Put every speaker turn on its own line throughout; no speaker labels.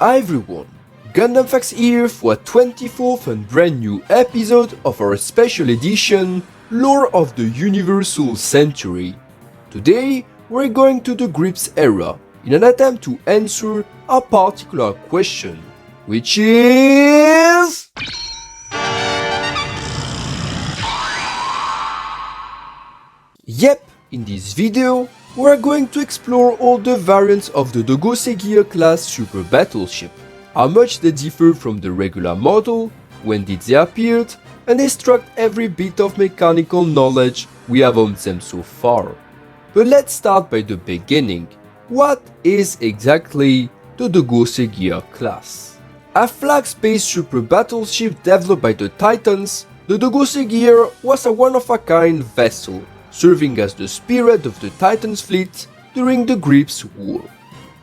Hi everyone, Gundam Facts here for a 24th and brand new episode of our special edition Lore of the Universal Century. Today we're going to the Grips era in an attempt to answer a particular question, which is... Yep, in this video we're going to explore all the variants of the Dogosse Giar-class super battleship, how much they differ from the regular model, when did they appear, and extract every bit of mechanical knowledge we have on them so far. But let's start by the beginning. What is exactly the Dogosse Giar-class? A flag-based super battleship developed by the Titans, the Dogosse Giar was a one-of-a-kind vessel, serving as the spearhead of the Titans fleet during the Grips War.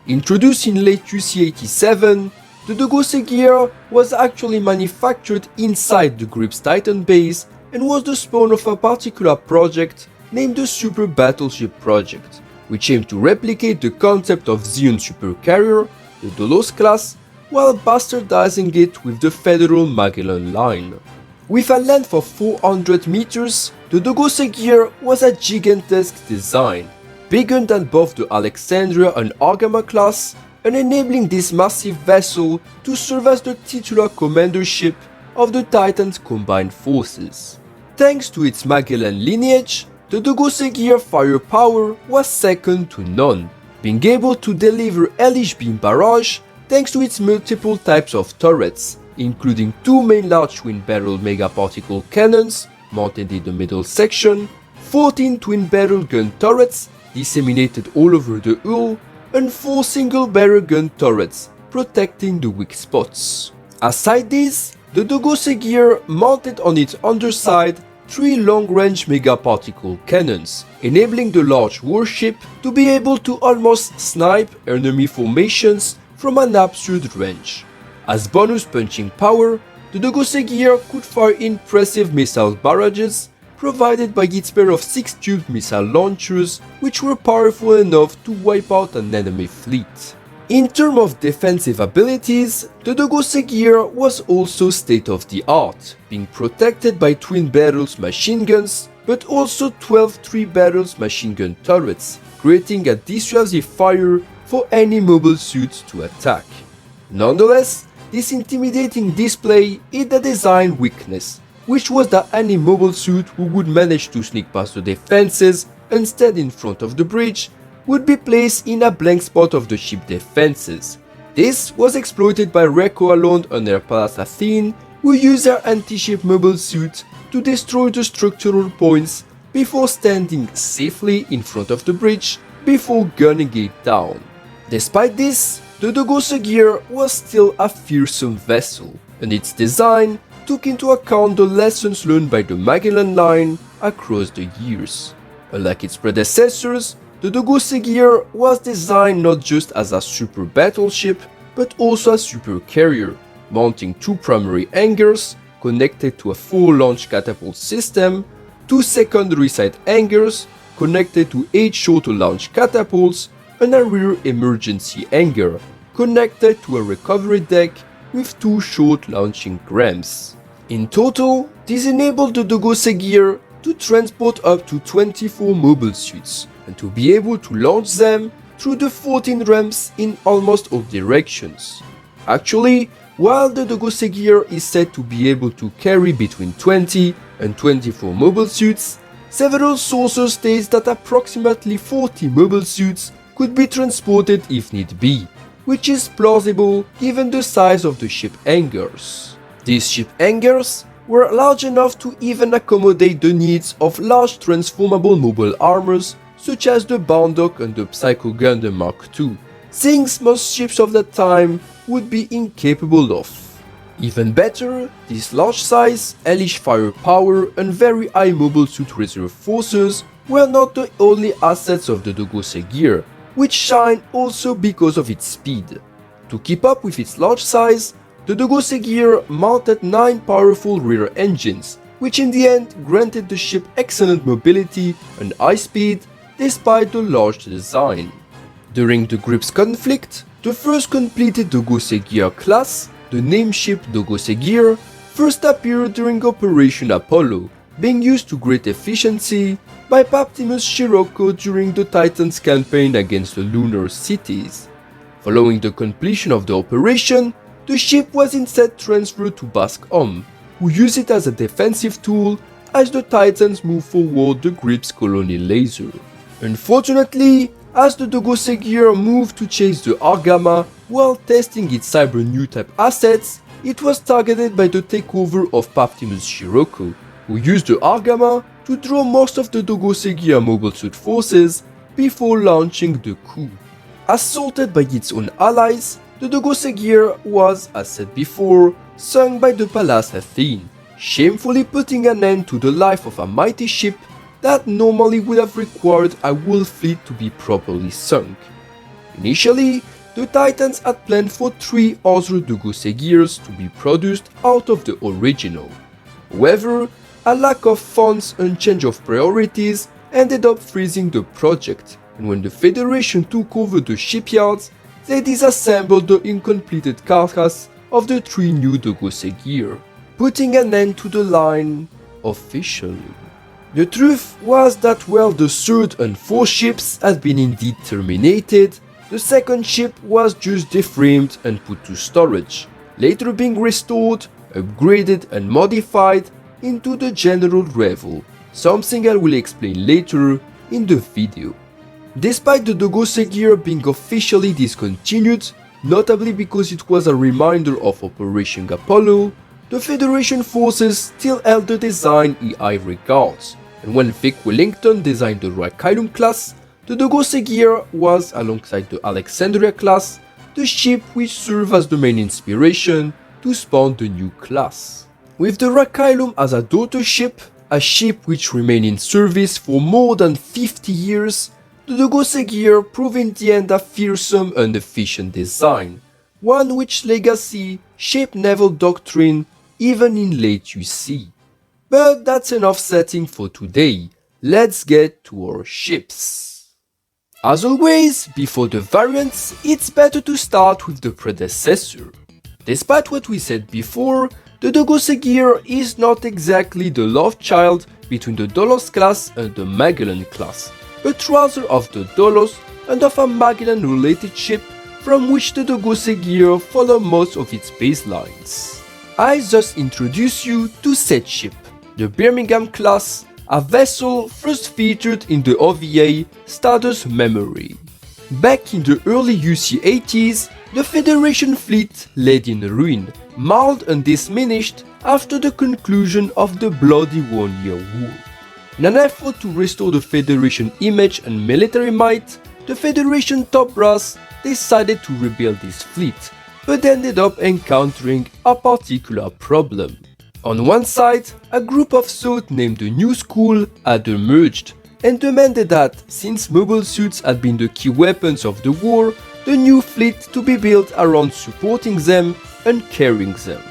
Introduced in late UC-87, the Dogosse Giar was actually manufactured inside the Grips Titan base and was the spawn of a particular project named the Super Battleship Project, which aimed to replicate the concept of Zeon supercarrier, the Dogosse class, while bastardizing it with the Federal Magellan line. With a length of 400 meters, the Dogosse Giar was a gigantesque design, bigger than both the Alexandria and Argama class, and enabling this massive vessel to serve as the titular commander ship of the Titans' combined forces. Thanks to its Magellan lineage, the Dogosse Giar firepower was second to none, being able to deliver hellish beam barrage thanks to its multiple types of turrets, including two main large twin-barrel megaparticle cannons mounted in the middle section, 14 twin-barrel gun turrets disseminated all over the hull, and 4 single-barrel gun turrets protecting the weak spots. Aside this, the Dogosse Giar mounted on its underside 3 long-range megaparticle cannons, enabling the large warship to be able to almost snipe enemy formations from an absurd range. As bonus punching power, the Dogosse Giar could fire impressive missile barrages provided by its pair of 6 tubed missile launchers, which were powerful enough to wipe out an enemy fleet. In terms of defensive abilities, the Dogosse Giar was also state-of-the-art, being protected by twin-barrels machine guns, but also 12 3-barrels machine gun turrets, creating a dissuasive fire for any mobile suit to attack. Nonetheless, this intimidating display hid a design weakness, which was that any mobile suit who would manage to sneak past the defenses and stand in front of the bridge would be placed in a blank spot of the ship defenses. This was exploited by Reco Alone under Pallas Athene, who used their anti-ship mobile suit to destroy the structural points before standing safely in front of the bridge before gunning it down. Despite this, the Dogosse Giar was still a fearsome vessel, and its design took into account the lessons learned by the Magellan line across the years. Unlike its predecessors, the Dogosse Giar was designed not just as a super battleship, but also a super carrier, mounting 2 primary hangars connected to a full launch catapult system, 2 secondary side hangars connected to 8 shorter launch catapults, and a rear emergency hangar connected to a recovery deck with 2 short launching ramps. In total, this enabled the Dogosse Giar to transport up to 24 mobile suits and to be able to launch them through the 14 ramps in almost all directions. Actually, while the Dogosse Giar is said to be able to carry between 20 and 24 mobile suits, several sources state that approximately 40 mobile suits could be transported if need be, which is plausible given the size of the ship hangars. These ship hangars were large enough to even accommodate the needs of large transformable mobile armors such as the Bardock and the Psycho Gundam Mark II, things most ships of that time would be incapable of. Even better, this large size, hellish firepower and very high mobile suit reserve forces were not the only assets of the Dogosse Giar, which shine also because of its speed. To keep up with its large size, the Dogosse Giar mounted 9 powerful rear engines, which in the end granted the ship excellent mobility and high speed despite the large design. During the Grips conflict, The first completed Dogosse Giar-class, the name ship Dogosse Giar, first appeared during Operation Apollo, being used to great efficiency by Optimus Scirocco during the Titans campaign against the lunar cities. Following the completion of the operation, the ship was instead transferred to Bascom, who used it as a defensive tool as the Titans moved forward the Grips colony laser. Unfortunately, as the Dogosse Giar moved to chase the Argama while testing its Cyber New type assets, it was targeted by the takeover of Optimus Scirocco, who used the Argama to draw most of the Dogosse Giar mobile suit forces before launching the coup. Assaulted by its own allies, the Dogosse Giar was, as said before, sunk by the Pallas Athene, shamefully putting an end to the life of a mighty ship that normally would have required a whole fleet to be properly sunk. Initially, the Titans had planned for 3 other Dogosse Giars to be produced out of the original. However, a lack of funds and change of priorities ended up freezing the project, and when the Federation took over the shipyards, they disassembled the incompleted carcass of the 3 new Dogosse Giar, putting an end to the line officially. The truth was that while the 3rd and 4th ships had been indeed terminated, the 2nd ship was just deframed and put to storage, later being restored, upgraded and modified into the General Revil, something I will explain later in the video. Despite the Dogosse Giar being officially discontinued, notably because it was a reminder of Operation Apollo, the Federation forces still held the design in high regards, and when Vic Wellington designed the Rakylum class, the Dogosse Giar was, alongside the Alexandria-class, the ship which served as the main inspiration to spawn the new class. With the Rakylum as a daughter ship, a ship which remained in service for more than 50 years, the Dogosse Giar proved in the end a fearsome and efficient design, one which legacy shaped naval doctrine even in late UC. But that's enough setting for today, let's get to our ships. As always, before the variants, it's better to start with the predecessor. Despite what we said before, the Dogosse Giar is not exactly the love child between the Dolos class and the Magellan class, but rather of the Dolos and of a Magellan related ship from which the Dogosse Giar follow most of its baselines. I thus introduce you to said ship, the Birmingham-class, a vessel first featured in the OVA Stardust Memory. Back in the early UC 80s, the Federation fleet lay in ruin, mauled and diminished after the conclusion of the bloody One-Year War. In an effort to restore the Federation image and military might, the Federation top brass decided to rebuild this fleet, but ended up encountering a particular problem. On one side, a group of thought named the New School had emerged and demanded that, since mobile suits had been the key weapons of the war, the new fleet to be built around supporting them and carrying them.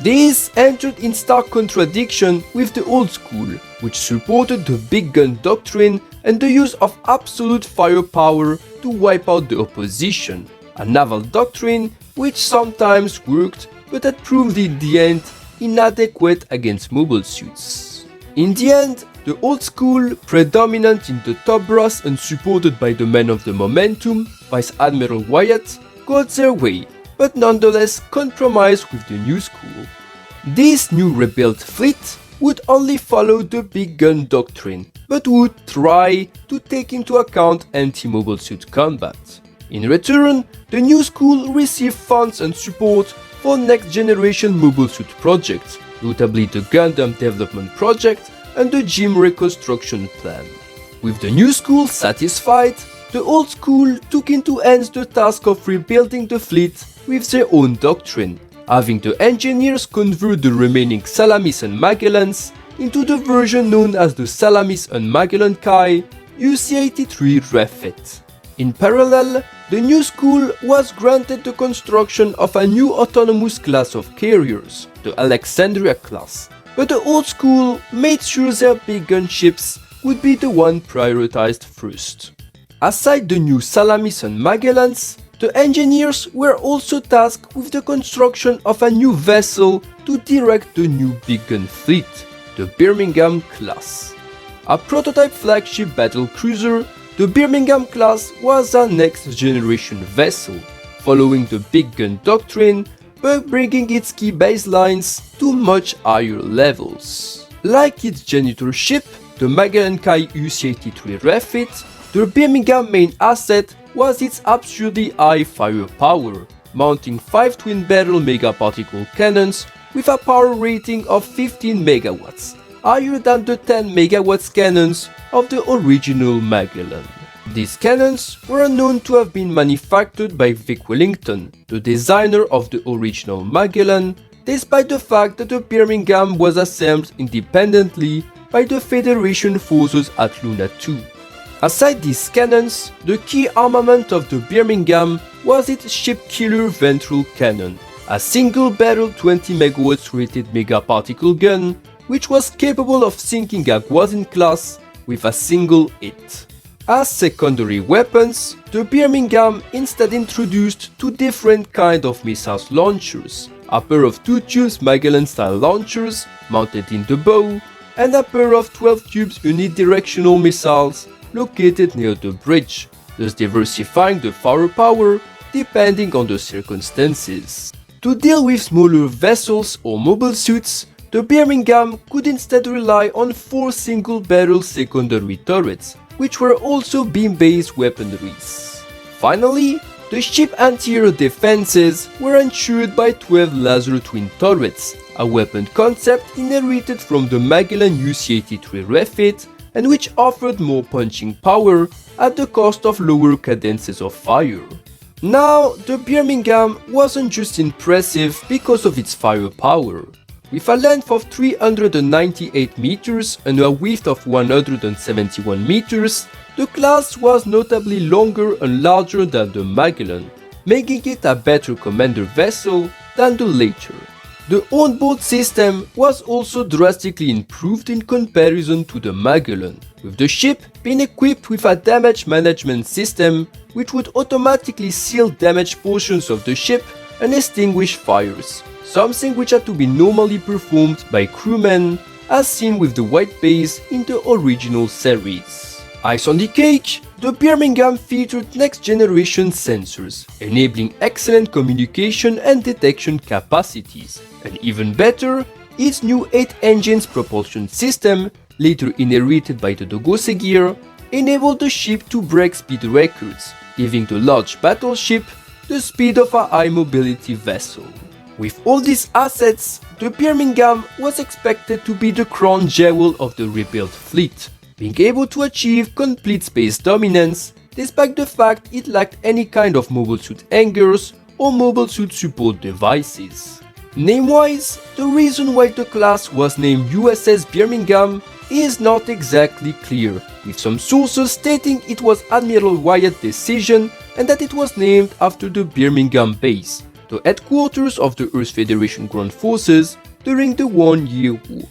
This entered in stark contradiction with the old school, which supported the big gun doctrine and the use of absolute firepower to wipe out the opposition, a naval doctrine which sometimes worked but had proved in the end inadequate against mobile suits. In the end, the old school, predominant in the top brass and supported by the men of the momentum, Vice Admiral Wyatt, got their way, but nonetheless compromised with the new school. This new rebuilt fleet would only follow the big gun doctrine, but would try to take into account anti-mobile suit combat. In return, the new school received funds and support for next-generation mobile suit projects, notably the Gundam Development Project and the Gym Reconstruction Plan. With the new school satisfied, the old school took into hands the task of rebuilding the fleet with their own doctrine, having the engineers convert the remaining Salamis and Magellans into the version known as the Salamis and Magellan Kai UC-83 refit. In parallel, the new school was granted the construction of a new autonomous class of carriers, the Alexandria class, but the old school made sure their big gun ships would be the one prioritized first. Aside the new Salamis and Magellans, The engineers were also tasked with the construction of a new vessel to direct the new big gun fleet, the Birmingham-class. A prototype flagship battlecruiser, the Birmingham-class was a next-generation vessel, following the big gun doctrine but bringing its key baselines to much higher levels. Like its genitor ship, the Magellan-Kai UC-83 refit, the Birmingham main asset was its absurdly high firepower, mounting 5 twin-barrel megaparticle cannons with a power rating of 15 megawatts, higher than the 10 megawatts cannons of the original Magellan. These cannons were known to have been manufactured by Vic Wellington, the designer of the original Magellan, despite the fact that the Birmingham was assembled independently by the Federation forces at Luna 2. Aside these cannons, the key armament of the Birmingham was its ship-killer ventral cannon, a single-barrel 20 MW rated megaparticle gun, which was capable of sinking a Guazin-class with a single hit. As secondary weapons, the Birmingham instead introduced two different kinds of missiles launchers, a pair of 2-tubes Magellan-style launchers mounted in the bow, and a pair of 12 tubes unidirectional missiles located near the bridge, thus diversifying the firepower depending on the circumstances. To deal with smaller vessels or mobile suits, the Birmingham could instead rely on 4 single-barrel secondary turrets, which were also beam-based weaponries. Finally, the ship anterior defenses were ensured by 12 laser twin turrets, a weapon concept inherited from the Magellan UC-83 refit and which offered more punching power at the cost of lower cadences of fire. Now, the Birmingham wasn't just impressive because of its firepower. With a length of 398 meters and a width of 171 meters, the class was notably longer and larger than the Magellan, making it a better commander vessel than the later. The onboard system was also drastically improved in comparison to the Magellan, with the ship being equipped with a damage management system which would automatically seal damaged portions of the ship and extinguish fires, something which had to be normally performed by crewmen, as seen with the white base in the original series. Ice on the cake, the Birmingham featured next-generation sensors, enabling excellent communication and detection capacities, and even better, its new 8 engines propulsion system, later inherited by the Dogosse Giar, enabled the ship to break speed records, giving the large battleship the speed of a high-mobility vessel. With all these assets, the Birmingham was expected to be the crown jewel of the rebuilt fleet, being able to achieve complete space dominance despite the fact it lacked any kind of mobile suit hangars or mobile suit support devices. Name-wise, the reason why the class was named USS Birmingham is not exactly clear, with some sources stating it was Admiral Wyatt's decision and that it was named after the Birmingham base, the headquarters of the Earth Federation ground forces during the 1-year war.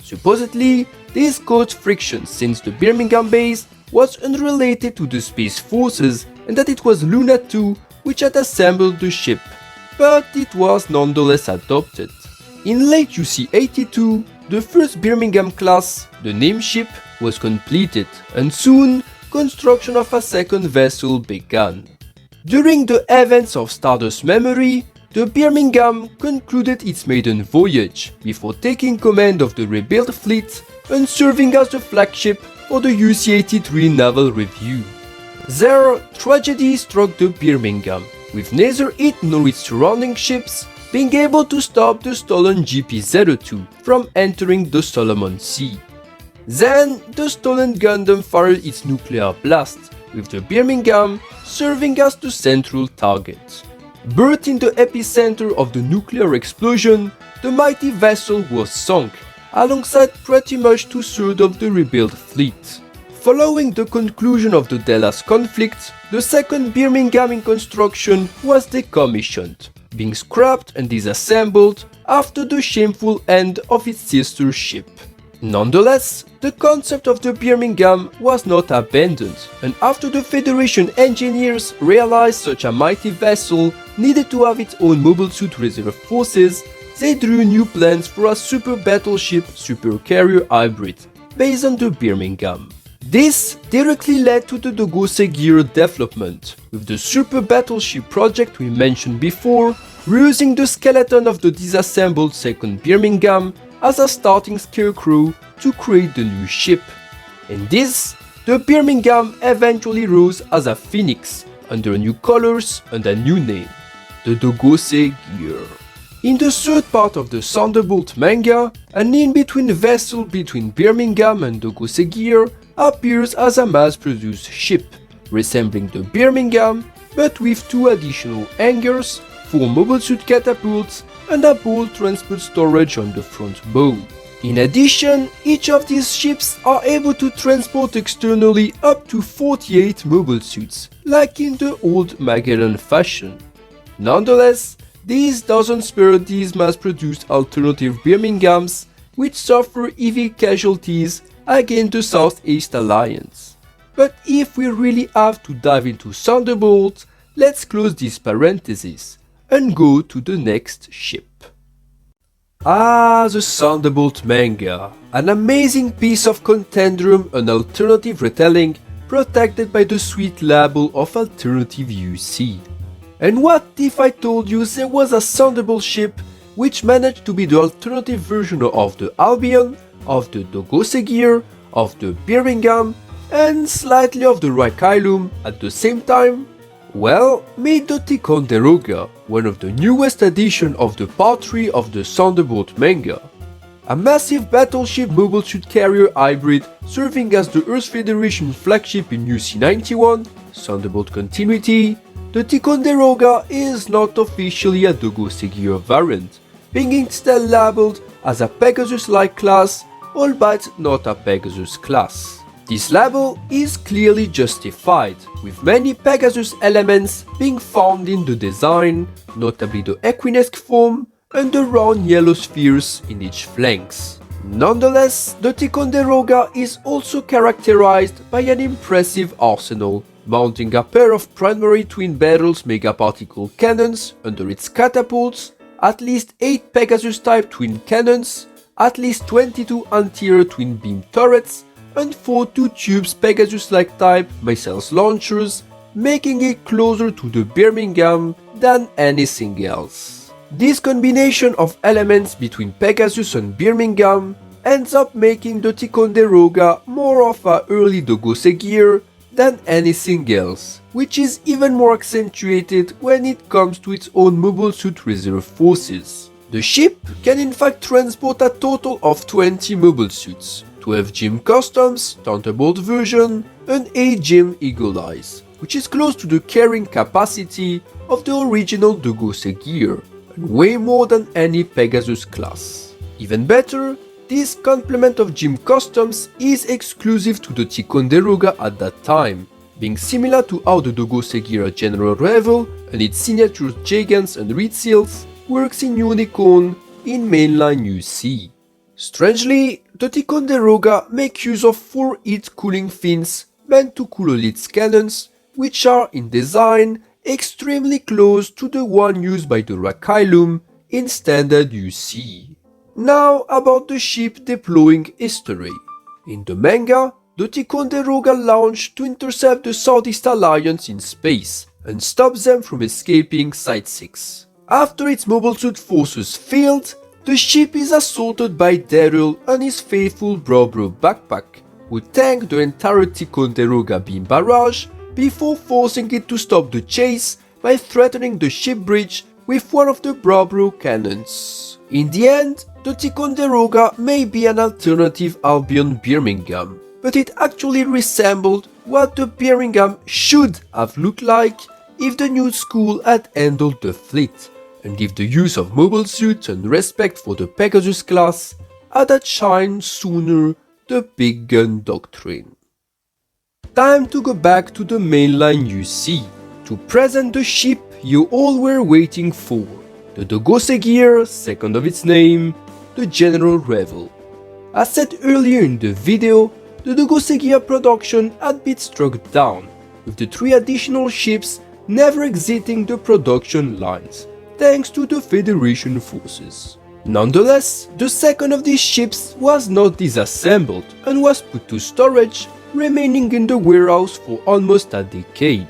Supposedly, this caused friction since the Birmingham base was unrelated to the Space Forces and that it was Luna 2 which had assembled the ship, but it was nonetheless adopted. In late UC-82, the first Birmingham-class, the name ship, was completed, and soon, construction of a second vessel began. During the events of Stardust Memory, the Birmingham concluded its maiden voyage before taking command of the rebuilt fleet and serving as the flagship for the UC-83 Naval Review. There, tragedy struck the Birmingham, with neither it nor its surrounding ships being able to stop the stolen GP-02 from entering the Solomon Sea. Then, the stolen Gundam fired its nuclear blast, with the Birmingham serving as the central target. Berthed in the epicenter of the nuclear explosion, the mighty vessel was sunk, alongside pretty much 2/3 of the rebuilt fleet. Following the conclusion of the Dallas conflict, the second Birmingham in construction was decommissioned, being scrapped and disassembled after the shameful end of its sister ship. Nonetheless, the concept of the Birmingham was not abandoned, and after the Federation engineers realized such a mighty vessel needed to have its own mobile suit reserve forces, they drew new plans for a super battleship supercarrier hybrid based on the Birmingham. This directly led to the Dogosse Giar development, with the super battleship project we mentioned before, reusing the skeleton of the disassembled second Birmingham as a starting scarecrow to create the new ship. In this, the Birmingham eventually rose as a phoenix, under new colors and a new name, the Dogosse Giar. In the third part of the Thunderbolt manga, an in-between vessel between Birmingham and Dogosse Giar appears as a mass-produced ship, resembling the Birmingham, but with 2 additional hangars, 4 mobile suit catapults, and a ball transport storage on the front bow. In addition, each of these ships are able to transport externally up to 48 mobile suits, like in the old Magellan fashion. Nonetheless, this doesn't spare these mass-produced alternative Birminghams, which suffer heavy casualties against the Southeast Alliance. But if we really have to dive into Thunderbolt, let's close this parenthesis and go to the next ship. The Thunderbolt manga, an amazing piece of contendrum and alternative retelling protected by the sweet label of Alternative UC. And what if I told you there was a Thunderbolt ship which managed to be the alternative version of the Albion, of the Dogosse Giar, of the Birmingham, and slightly of the Revil at the same time? Well, meet the Ticonderoga, one of the newest additions of the Part 3 of the Thunderbolt manga. A massive battleship mobile suit carrier hybrid serving as the Earth Federation flagship in UC-91, Thunderbolt continuity, the Ticonderoga is not officially a Dogosse Giar variant, being instead labeled as a Pegasus-like class, albeit not a Pegasus class. This label is clearly justified, with many Pegasus elements being found in the design, notably the Equinesque form and the round yellow spheres in its flanks. Nonetheless, the Ticonderoga is also characterized by an impressive arsenal, mounting a pair of primary twin barrels megaparticle cannons under its catapults, at least 8 Pegasus-type twin cannons, at least 22 anti-air twin beam turrets, and 4 two-tubes Pegasus-like type missiles launchers, making it closer to the Birmingham than anything else. This combination of elements between Pegasus and Birmingham ends up making the Ticonderoga more of a early Dogosse Giar than anything else, which is even more accentuated when it comes to its own mobile suit reserve forces. The ship can in fact transport a total of 20 mobile suits, 12 GM Customs, Thunderbolt version, and 8 GM Eagle Eyes, which is close to the carrying capacity of the original Dogosse Giar, and way more than any Pegasus class. Even better, this complement of GM Customs is exclusive to the Ticonderoga at that time, being similar to how the Dogosse Giar General Revil and its signature Gigants and Reed Seals works in Unicorn in mainline UC. Strangely, the Ticonderoga make use of 4 heat cooling fins meant to cool its cannons, which are in design extremely close to the one used by the Revil in standard UC. Now about the ship deploying history. In the manga, the Ticonderoga launched to intercept the Southeast Alliance in space and stop them from escaping Site 6. After its mobile suit forces failed, the ship is assaulted by Daryl and his faithful Brobro backpack, who tank the entire Ticonderoga beam barrage before forcing it to stop the chase by threatening the ship bridge with one of the Brobro cannons. In the end, the Ticonderoga may be an alternative Albion Birmingham, but it actually resembled what the Birmingham should have looked like if the new school had handled the fleet, and if the use of mobile suits and respect for the Pegasus class had shined sooner the big gun doctrine. Time to go back to the mainline UC, to present the ship you all were waiting for, the Dogosse Giar, second of its name, the General Revil. As said earlier in the video, the Dogosse Giar production had been struck down, with the 3 additional ships never exiting the production lines, thanks to the Federation forces. Nonetheless, the second of these ships was not disassembled and was put to storage, remaining in the warehouse for almost a decade.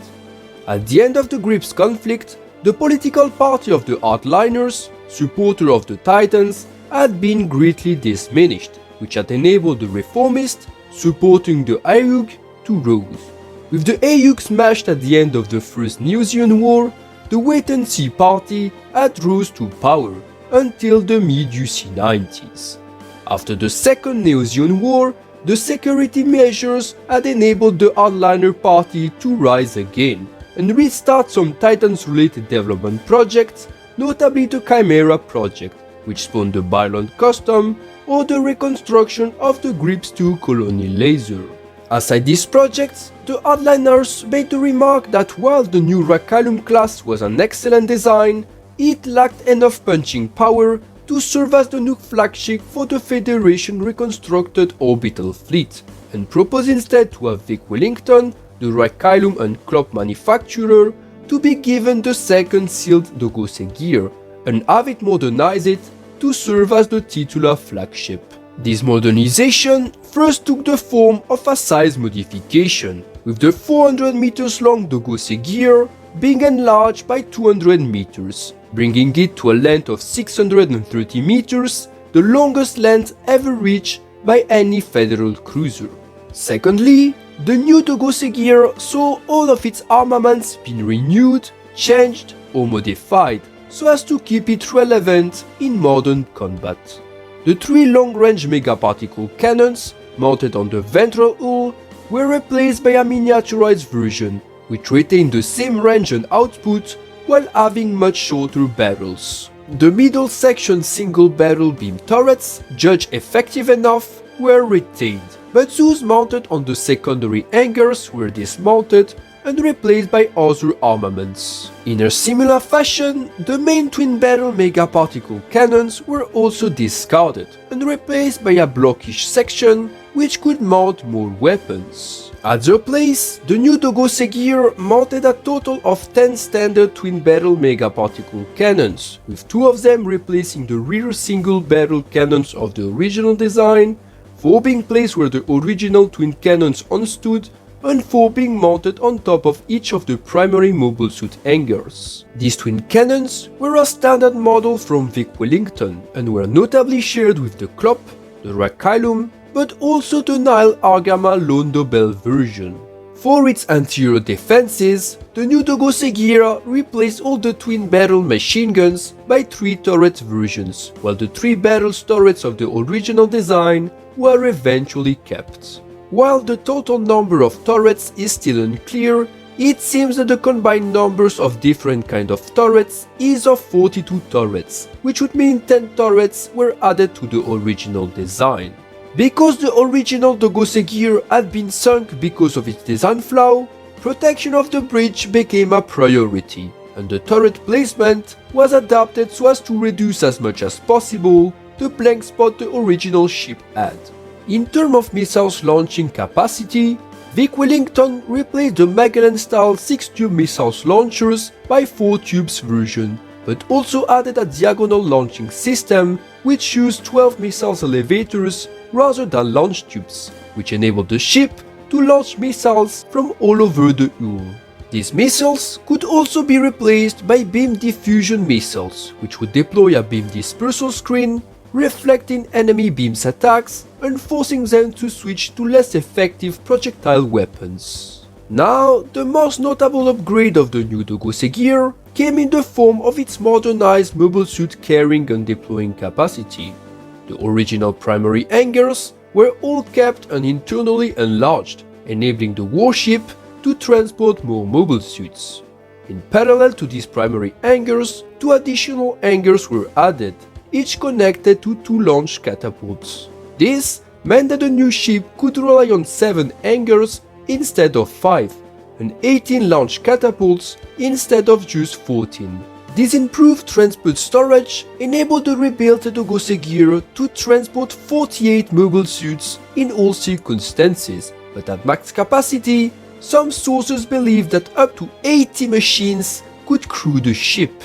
At the end of the Grips conflict, the political party of the hardliners, supporter of the Titans, had been greatly diminished, which had enabled the reformists supporting the Ayug to rise. With the Ayug smashed at the end of the First Neo-Zeon War, the wait-and-see party had rose to power until the mid-UC-90s. After the Second Neo-Zeon War, the security measures had enabled the hardliner party to rise again and restart some Titans-related development projects, notably the Chimera project, which spawned the Bylon Custom or the reconstruction of the Grips 2 Colony Laser. Aside these projects, the hardliners made the remark that while the new Revil-class was an excellent design, it lacked enough punching power to serve as the nuke flagship for the Federation reconstructed orbital fleet, and proposed instead to have Vic Wellington, the Revil and Klopp manufacturer, to be given the second sealed Dogosse Giar, and have it modernized to serve as the titular flagship. This modernization first took the form of a size modification, with the 400 meters long Dogosse Giar being enlarged by 200 meters, bringing it to a length of 630 meters, the longest length ever reached by any Federal cruiser. Secondly, the new Dogosse Giar saw all of its armaments being renewed, changed or modified so as to keep it relevant in modern combat. The 3 long-range megaparticle cannons mounted on the ventral hull were replaced by a miniaturized version which retained the same range and output while having much shorter barrels. The middle section single barrel beam turrets, judged effective enough, were retained, but those mounted on the secondary hangars were dismounted and replaced by other armaments. In a similar fashion, the main twin-barrel megaparticle cannons were also discarded and replaced by a blockish section which could mount more weapons. At their place, the new Dogosse Giar mounted a total of 10 standard twin-barrel megaparticle cannons, with 2 of them replacing the rear single-barrel cannons of the original design, 4 being placed where the original twin cannons stood, and 4 being mounted on top of each of the primary mobile suit hangars. These twin cannons were a standard model from Vic Wellington and were notably shared with the Klopp, the Revil, but also the Nile Argama Londo Bell version. For its anterior defenses, the new Dogosse Giar replaced all the twin-barrel machine guns by 3 turret versions, while the 3-barrel turrets of the original design were eventually kept. While the total number of turrets is still unclear, it seems that the combined numbers of different kinds of turrets is of 42 turrets, which would mean 10 turrets were added to the original design. Because the original Dogosse Giar had been sunk because of its design flaw, protection of the bridge became a priority, and the turret placement was adapted so as to reduce as much as possible the blank spot the original ship had. In terms of missiles launching capacity, Vic Wellington replaced the Magellan-style 6-tube missiles launchers by 4 tubes version, but also added a diagonal launching system which used 12 missiles elevators rather than launch tubes, which enabled the ship to launch missiles from all over the hull. These missiles could also be replaced by beam diffusion missiles, which would deploy a beam dispersal screen, reflecting enemy beams attacks and forcing them to switch to less effective projectile weapons. Now, the most notable upgrade of the new Dogosse Giar came in the form of its modernized mobile suit carrying and deploying capacity. The original primary hangars were all kept and internally enlarged, enabling the warship to transport more mobile suits. In parallel to these primary hangars, 2 additional hangars were added, each connected to 2 launch catapults. This meant that the new ship could rely on 7 hangars instead of 5, and 18 launch catapults instead of just 14. This improved transport storage enabled the rebuilt Dogosse Gear to transport 48 mobile suits in all circumstances, but at max capacity, some sources believe that up to 80 machines could crew the ship.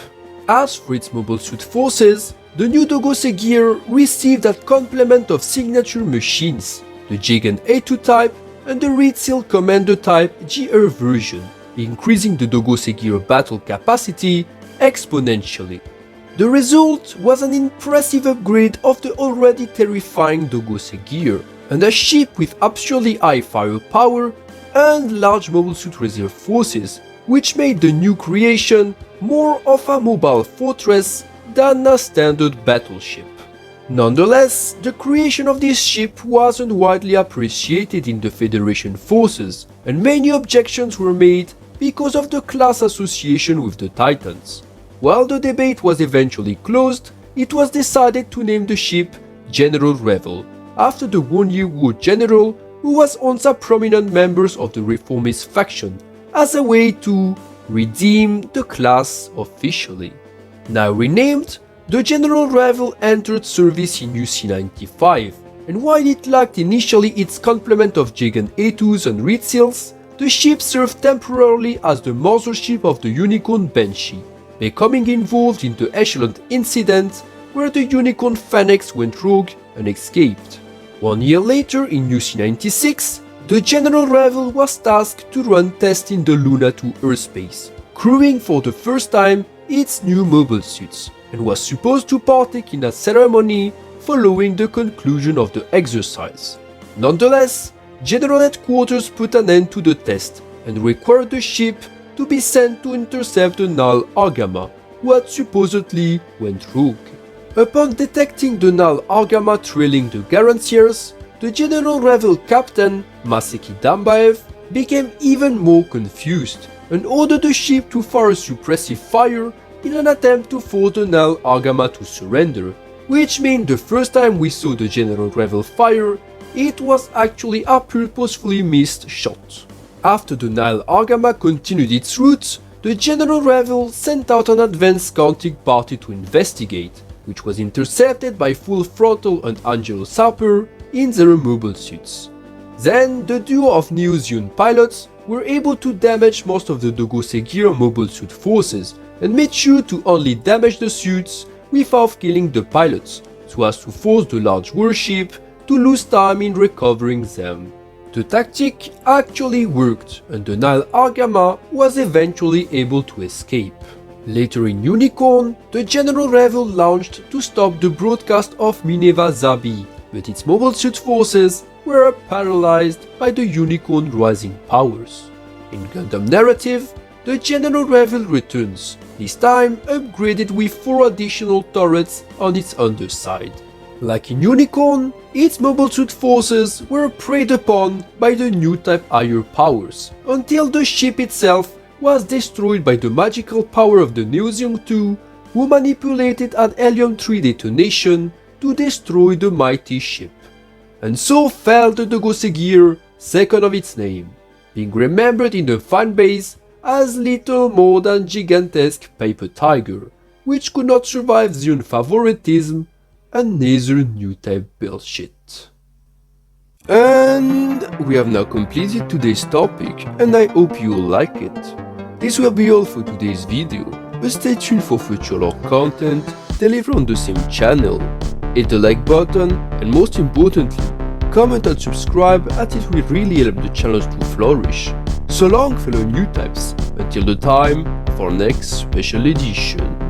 As for its mobile suit forces, the new Dogosse Gear received a complement of signature machines, the Gigant A2 type and the Revil Commander type GR version, increasing the Dogosse Gear battle capacity exponentially. The result was an impressive upgrade of the already terrifying Dogosse Gear, and a ship with absurdly high firepower and large mobile suit reserve forces, which made the new creation more of a mobile fortress than a standard battleship. Nonetheless, the creation of this ship wasn't widely appreciated in the Federation forces, and many objections were made because of the class association with the Titans. While the debate was eventually closed, it was decided to name the ship General Revil, after the one-year war general who was once a prominent member of the reformist faction, as a way to redeem the class officially. Now renamed, the General Revil entered service in UC-95, and while it lacked initially its complement of Gigant A2s and Revils, the ship served temporarily as the mothership of the Unicorn Banshee, becoming involved in the Echelon incident where the Unicorn Phoenix went rogue and escaped. 1 year later, in UC-96, the General Revil was tasked to run tests in the Luna 2 airspace, crewing for the first time its new mobile suits, and was supposed to partake in a ceremony following the conclusion of the exercise. Nonetheless, General Headquarters put an end to the test and required the ship to be sent to intercept the Nal Argama, who had supposedly went rogue. Upon detecting the Nal Argama trailing the Garantiers, the General Revil captain, Maseki Dambaev, became even more confused and ordered the ship to fire suppressive fire in an attempt to force the Nal Argama to surrender, which meant the first time we saw the General Revil fire, it was actually a purposefully missed shot. After the Nile Argama continued its route, the General Revil sent out an advanced scouting party to investigate, which was intercepted by Full Throttle and Angelo Sauper in their mobile suits. Then, the duo of Neo-Zeon pilots were able to damage most of the Dogosse Gear mobile suit forces and made sure to only damage the suits without killing the pilots, so as to force the large warship to lose time in recovering them. The tactic actually worked, and the Nile Argama was eventually able to escape. Later in Unicorn, the General Revil launched to stop the broadcast of Mineva Zabi, but its mobile suit forces were paralyzed by the Unicorn rising powers. In Gundam narrative, the General Revil returns, this time upgraded with 4 additional turrets on its underside. Like in Unicorn, its mobile suit forces were preyed upon by the new type higher powers, until the ship itself was destroyed by the magical power of the Neo-Zeon 2, who manipulated an Helium-3 detonation to destroy the mighty ship. And so fell the Dogosse Gear, second of its name, being remembered in the fanbase as little more than gigantesque paper tiger, which could not survive Zeon favoritism and neither new type bullshit. And we have now completed today's topic, and I hope you will like it. This will be all for today's video, but stay tuned for future lore content delivered on the same channel. Hit the like button, and most importantly, comment and subscribe, as it will really help the channel to flourish. So long, fellow new types, until the time of our next special edition.